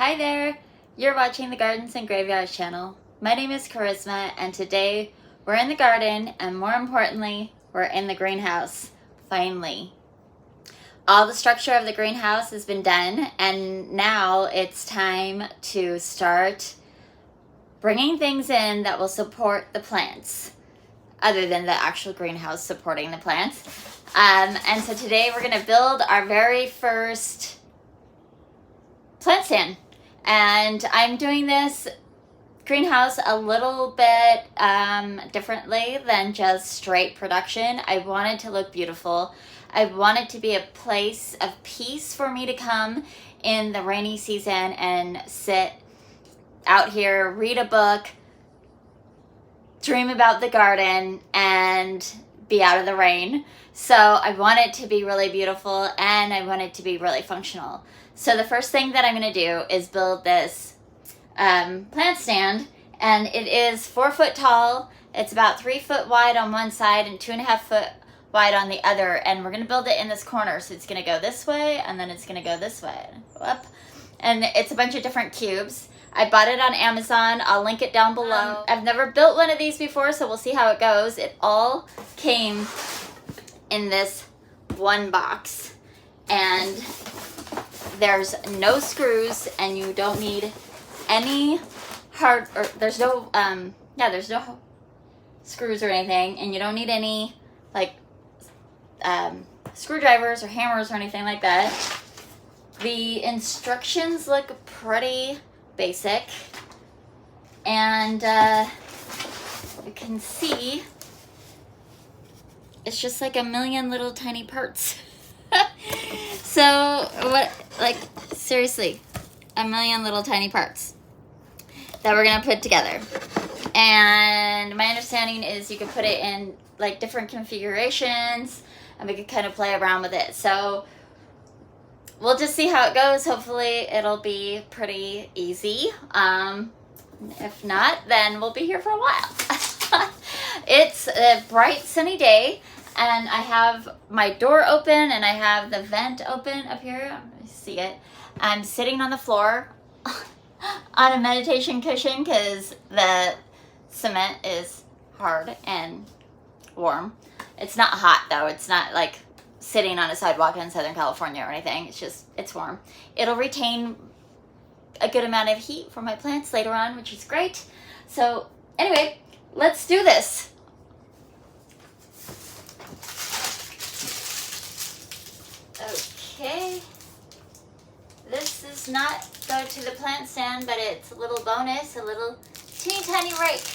Hi there! You're watching the Gardens and Graveyards channel. My name is Charisma, and today we're in the garden, and more importantly, we're in the greenhouse. Finally. All the structure of the greenhouse has been done, and now it's time to start bringing things in that will support the plants, other than the actual greenhouse supporting the plants. And so today we're going to build our very first plant stand. And I'm doing this greenhouse a little bit differently than just straight production. I want it to look beautiful. I want it to be a place of peace for me to come in the rainy season and sit out here, read a book, dream about the garden, and be out of the rain. So I want it to be really beautiful, and I want it to be really functional. So the first thing that I'm going to do is build this plant stand, and it is 4 foot tall. It's about 3 foot wide on one side and 2.5 foot wide on the other, and we're going to build it in this corner. So it's going to go this way, and then it's going to go this way and go up, and it's a bunch of different cubes. I bought it on Amazon. I'll link it down below. I've never built one of these before, so we'll see how it goes. It all came in this one box, and there's no screws, and you don't need any there's no screws or anything, and you don't need any like screwdrivers or hammers or anything like that. The instructions look pretty basic, and you can see it's just like a million little tiny parts. So seriously, a million little tiny parts that we're gonna put together. And my understanding is you can put it in like different configurations, and we could kind of play around with it. So we'll just see how it goes. Hopefully it'll be pretty easy. If not, then we'll be here for a while. It's a bright sunny day, and I have my door open, and I have the vent open up here. You see it. I'm sitting on the floor on a meditation cushion because the cement is hard and warm. It's not hot though. It's not like sitting on a sidewalk in Southern California or anything. It's warm. It'll retain a good amount of heat for my plants later on, which is great. So anyway, let's do this. Okay. This is not go to the plant stand, but it's a little bonus, a little teeny tiny rake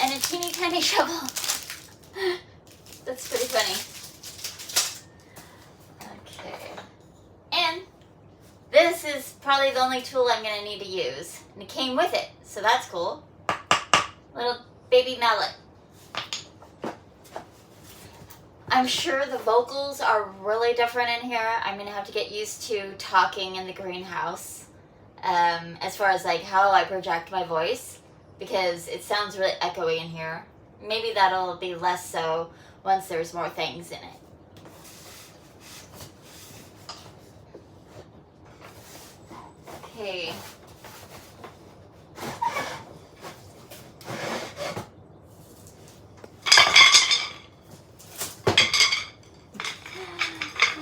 and a teeny tiny shovel. That's pretty funny. Okay. And this is probably the only tool I'm going to need to use. And it came with it, so that's cool. Little baby mallet. I'm sure the vocals are really different in here. I'm going to have to get used to talking in the greenhouse. As far as like how I project my voice, because it sounds really echoey in here. Maybe that'll be less so once there's more things in it. Okay.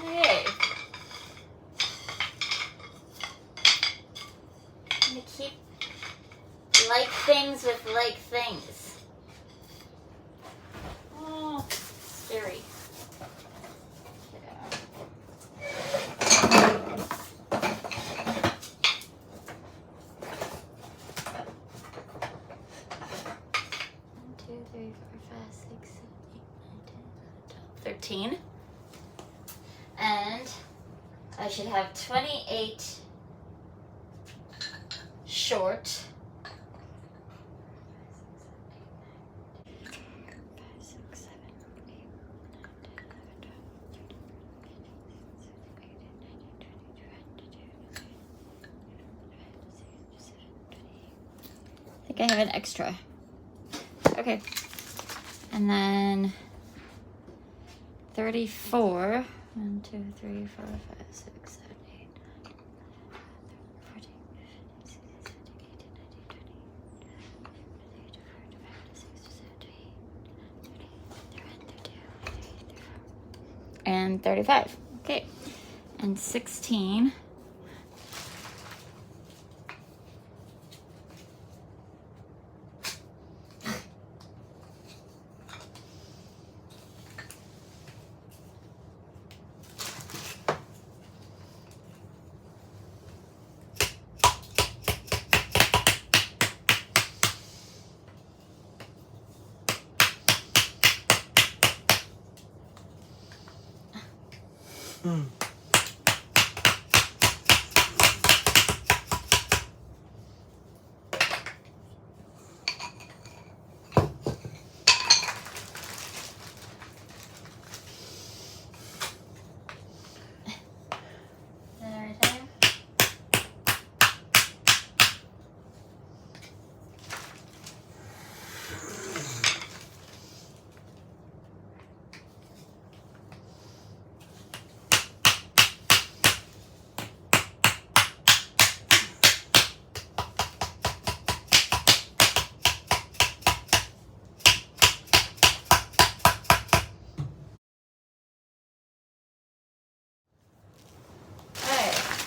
Okay. I'm gonna keep like things with like things. Oh, scary. Two, three, four, five, six, 7, 8, 9, 10, 11, 12, 13. And I should have 28 short. I think I have an extra. Okay. And then 34. 1, 2, 3, 4, 5, 6, 7, 8, 9, 10, 11, 14, and 35. Okay. And 16.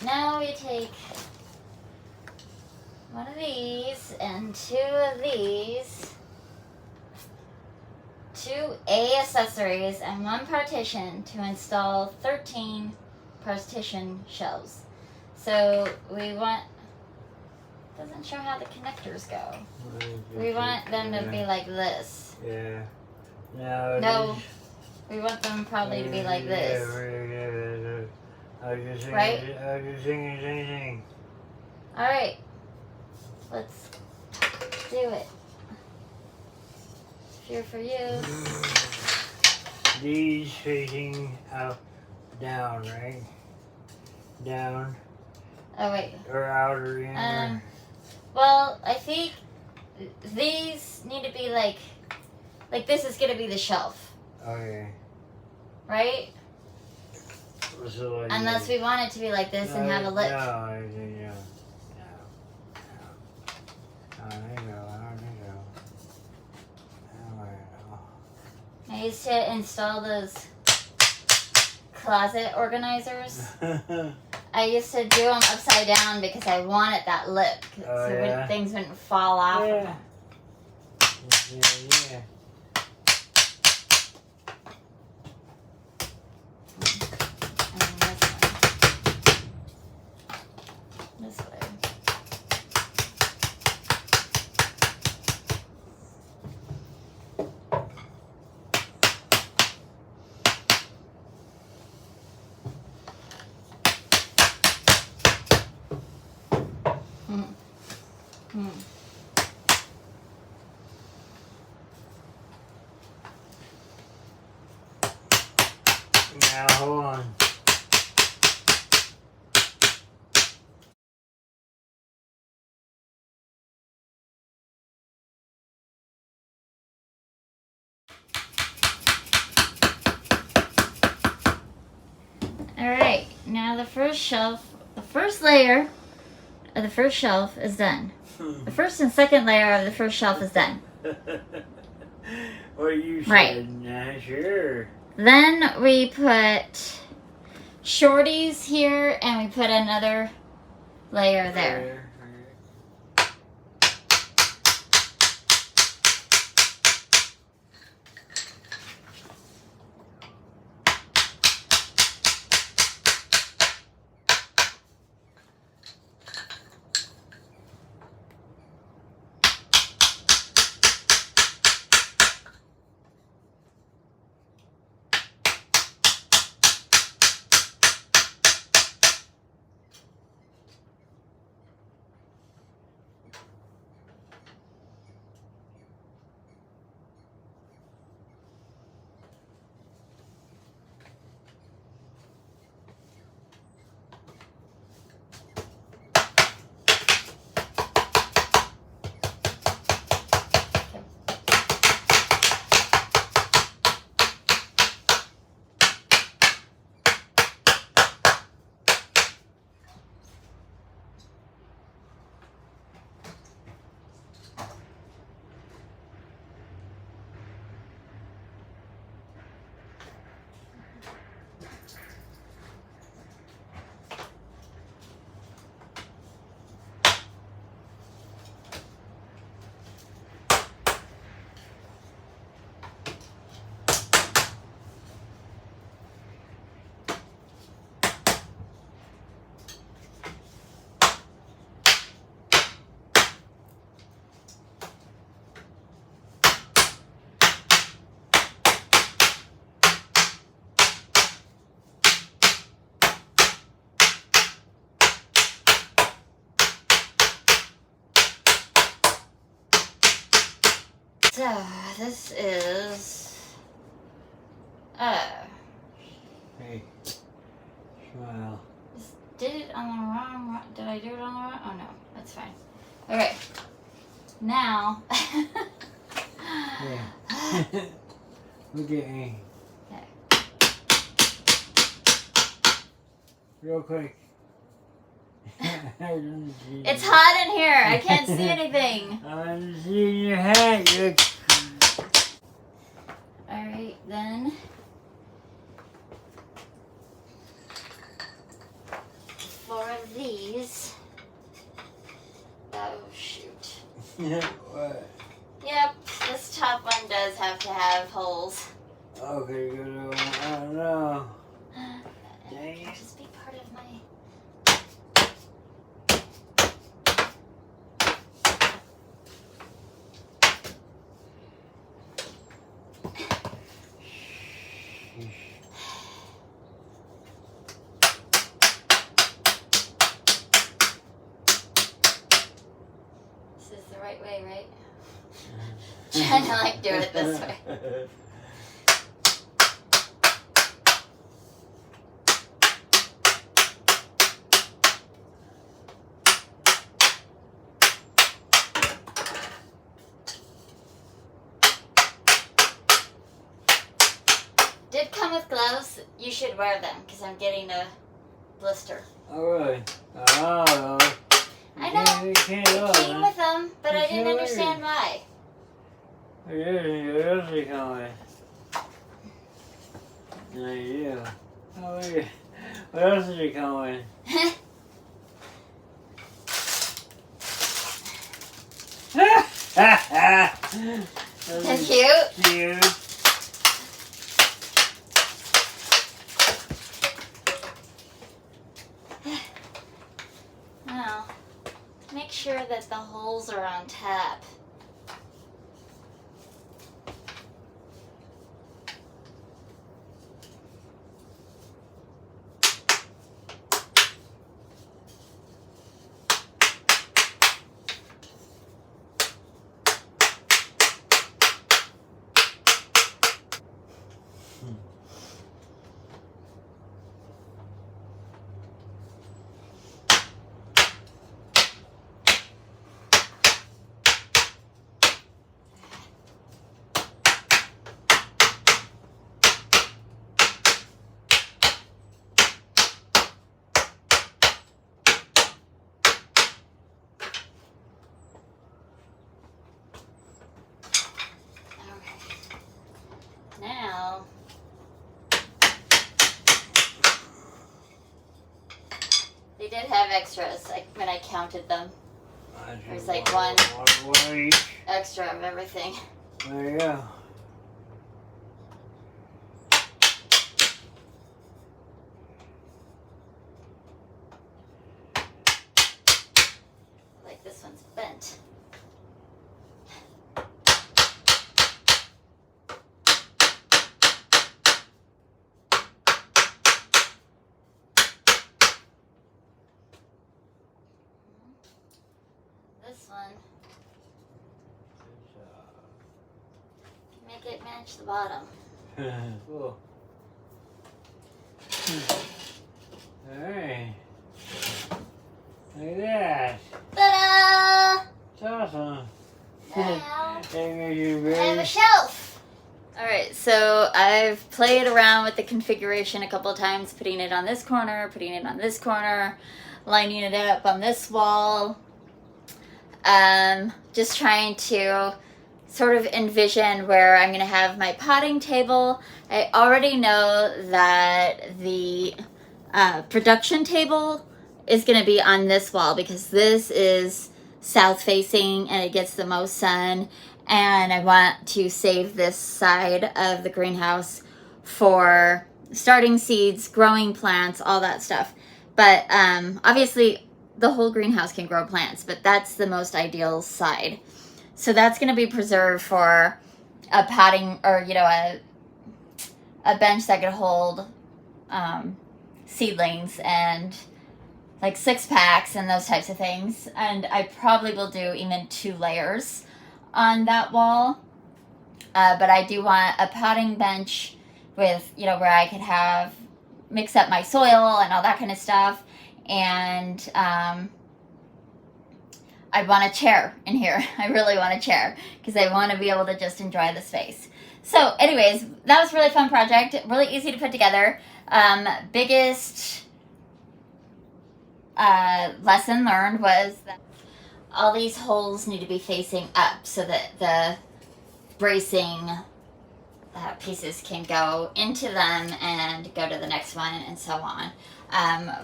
Now we take one of these and two of these, two A accessories and one partition to install 13 partition shelves. So we want, doesn't show how the connectors go. We want them to be like this. Yeah. No, we want them probably to be like this. Right? I was just singing. Alright, let's do it. Here for you. These facing out, down, right? Down. Oh wait. Or out or in. Well, I think these need to be like this is gonna be the shelf. Okay. Right? So like unless we want it to be like this and have a lip. No, I don't think so. I used to install those closet organizers. I used to do them upside down because I wanted that lip, so things wouldn't fall off of them. Yeah. This way. Now hold on. Alright, now the first shelf, the first layer of the first shelf is done. The first and second layer of the first shelf is done. What you said, right. Sure. Then we put shorties here and we put another layer there. So, this is... Hey, smile. Did it on the wrong... Did I do it on the wrong... Oh, no. That's fine. Okay. Now... Yeah. Look at me. Okay. Real quick. It's hot in here. I can't see anything. I want to see your hat. Look. Alright, then. Four of these. Oh, shoot. What? Yep, this top one does have to have holes. Okay, good. I don't know. Dang it. Just be part of my... This is the right way, right? Trying to like do it this way. Did come with gloves. You should wear them because I'm getting a blister. Oh, really? Oh, I know. You can't It came with them, but You I didn't can't understand why. What else are you coming? No, you. Oh, yeah. What else are you coming? That's cute. Cute. Now, make sure that the holes are on tap. Now, they did have extras when I counted them. There's like one each. extra of everything. There you go. Like this one's bent. This one, make it match the bottom. Cool. Alright. Look at that. Ta-da! It's awesome. Now, I I have a shelf. Alright, so I've played around with the configuration a couple of times, putting it on this corner, putting it on this corner, lining it up on this wall. Just trying to sort of envision where I'm going to have my potting table. I already know that the production table is going to be on this wall because this is south facing and it gets the most sun, and I want to save this side of the greenhouse for starting seeds, growing plants, all that stuff. But obviously the whole greenhouse can grow plants, but that's the most ideal side. So that's going to be preserved for a potting, or a bench that could hold seedlings and like 6-packs and those types of things. And I probably will do even 2 layers on that wall But I do want a potting bench with, you know, where I could mix up my soil and all that kind of stuff. And I want a chair in here. I really want a chair because I want to be able to just enjoy the space. So anyways, that was a really fun project. Really easy to put together. Biggest lesson learned was that all these holes need to be facing up so that the bracing pieces can go into them and go to the next one and so on.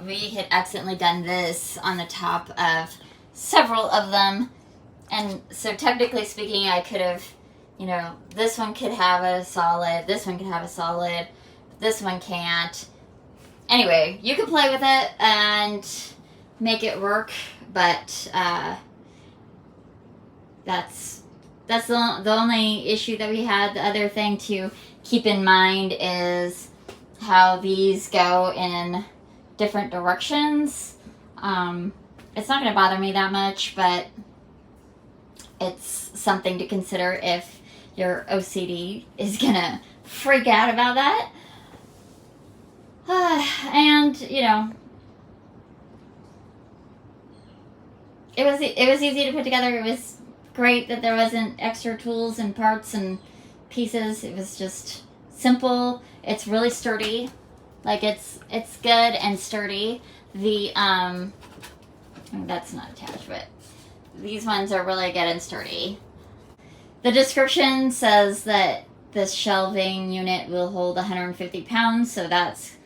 We had accidentally done this on the top of several of them, and so technically speaking I could have, you know, this one could have a solid, this one could have a solid, this one can't. Anyway, you can play with it and make it work, but that's the only issue that we had. The other thing to keep in mind is how these go in different directions. It's not going to bother me that much, but it's something to consider if your OCD is going to freak out about that. And, you know, it was easy to put together. It was great that there wasn't extra tools and parts and pieces. It was just simple. It's really sturdy. Like, it's good and sturdy. The that's not attached, but these ones are really good and sturdy. The description says that this shelving unit will hold 150 pounds, so that's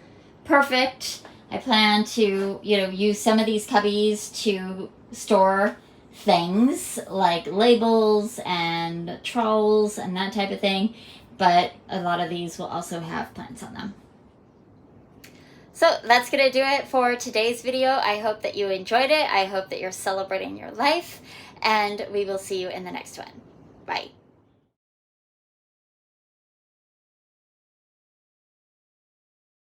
perfect. I plan to, you know, use some of these cubbies to store things like labels and trowels and that type of thing, but a lot of these will also have plants on them. So that's going to do it for today's video. I hope that you enjoyed it. I hope that you're celebrating your life, and we will see you in the next one. Bye.